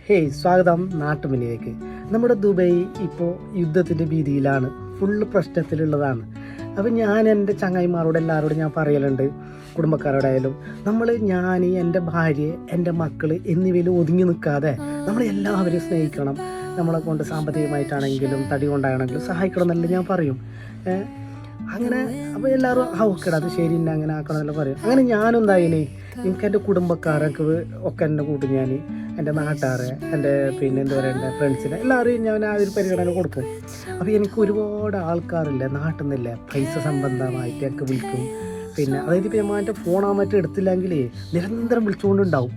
Hey, സ്വാഗതം നാട്ടുമുന്നിലേക്ക്. നമ്മുടെ Dubai ഇപ്പോൾ യുദ്ധത്തിൻ്റെ ഭീതിയിലാണ്, ഫുള്ള് പ്രശ്നത്തിലുള്ളതാണ്. അപ്പം ഞാൻ എൻ്റെ ചങ്ങായിമാരോട് എല്ലാവരോടും ഞാൻ പറയലുണ്ട്, കുടുംബക്കാരോടായാലും ഞാൻ എൻ്റെ ഭാര്യ, എൻ്റെ മക്കൾ എന്നിവയിൽ ഒതുങ്ങി നിൽക്കാതെ നമ്മൾ എല്ലാവരെയും സ്നേഹിക്കണം. നമ്മളെ കൊണ്ട് സാമ്പത്തികമായിട്ടാണെങ്കിലും തടി കൊണ്ടാണെങ്കിലും സഹായിക്കണം എന്നല്ല ഞാൻ പറയും. അങ്ങനെ അപ്പോൾ എല്ലാവരും ഓക്കെടാ, അത് ശരി, എന്നെ അങ്ങനെ ആക്കണം എന്നല്ല പറയും. അങ്ങനെ ഞാനും എന്തായിന്, എനിക്ക് എൻ്റെ കുടുംബക്കാരൊക്കെ ഒക്കെ എന്നെ കൂട്ടും. ഞാൻ എൻ്റെ നാട്ടുകാരെ, എൻ്റെ എന്താ പറയുക, എൻ്റെ ഫ്രണ്ട്സിനെ എല്ലാവരെയും ഞാൻ ആ ഒരു പരിഗണന കൊടുക്കും. അപ്പോൾ എനിക്ക് ഒരുപാട് ആൾക്കാരില്ല, നാട്ടിൽ നിന്നില്ല, പൈസ സംബന്ധമായിട്ടൊക്കെ വിളിക്കും. അതായത് ഇപ്പോൾ ഞാൻ എൻ്റെ ഫോണാ മറ്റും എടുത്തില്ലെങ്കിൽ നിരന്തരം വിളിച്ചുകൊണ്ടുണ്ടാവും.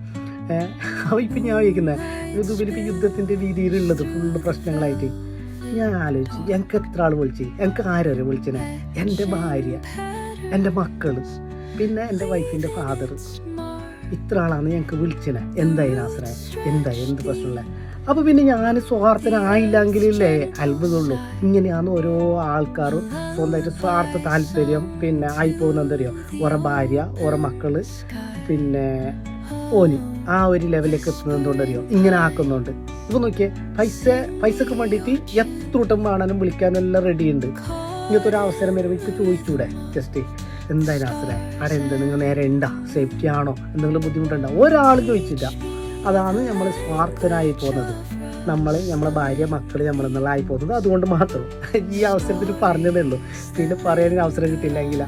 അപ്പോൾ ഇപ്പം ഞാൻ ചോദിക്കുന്നത്, ഇതുവരിപ്പോൾ യുദ്ധത്തിൻ്റെ രീതിയിലുള്ളത് ഫുള്ള് പ്രശ്നങ്ങളായിട്ട് ഞാൻ ആലോചിച്ച്, എനിക്ക് എത്ര ആൾ വിളിച്ച്, എനിക്ക് ആരവരെ വിളിച്ചനെ, എൻ്റെ ഭാര്യ, എൻ്റെ മക്കൾ, പിന്നെ എൻ്റെ വൈഫിൻ്റെ ഫാദർ, ഇത്ര ആളാണ് ഞങ്ങൾക്ക് വിളിച്ചനെ. എന്തായി നാസറേ, എന്ത് പ്രശ്നമില്ല. അപ്പോൾ പിന്നെ ഞാൻ സ്വാർത്ഥനായില്ലെങ്കിലേ അത്ഭുതമുള്ളൂ. ഇങ്ങനെയാണ് ഓരോ ആൾക്കാരും സ്വന്തമായിട്ട് സ്വാർത്ഥ താല്പര്യം ആയിപ്പോകുന്ന എന്തറിയോ, ഓരോ ഭാര്യ, ഓരോ മക്കൾ, ഓന് ആ ഒരു ലെവലിലേക്ക് എത്തുന്നതുകൊണ്ടറിയോ ഇങ്ങനെ ആക്കുന്നുണ്ട്. ഇപ്പോൾ നോക്കിയേ, പൈസക്ക് വേണ്ടിയിട്ട് എത്ര കൂട്ടം കാണാനും വിളിക്കാനും എല്ലാം റെഡിയുണ്ട്. ഇങ്ങനത്തെ ഒരു അവസരം വരുമ്പോൾ ഇപ്പോൾ ചോദിച്ചൂടെ, ജസ്റ്റ് എന്തായാലും നാസറേ അവിടെ നിങ്ങൾ നേരെ ഉണ്ടാ, സേഫ്റ്റി ആണോ, എന്തെങ്കിലും ബുദ്ധിമുട്ടുണ്ടോ, ഒരാൾ ചോദിച്ചില്ല. അതാണ് നമ്മൾ സ്വാർത്ഥനായി പോകുന്നത്. നമ്മളെ ഭാര്യ, മക്കൾ നമ്മളെന്നുള്ള ആയി പോകുന്നത്. അതുകൊണ്ട് മാത്രം ഈ അവസരത്തിൽ പറഞ്ഞതേ ഉള്ളൂ. പിന്നെ പറയാനൊരു അവസരം കിട്ടിയില്ലെങ്കിൽ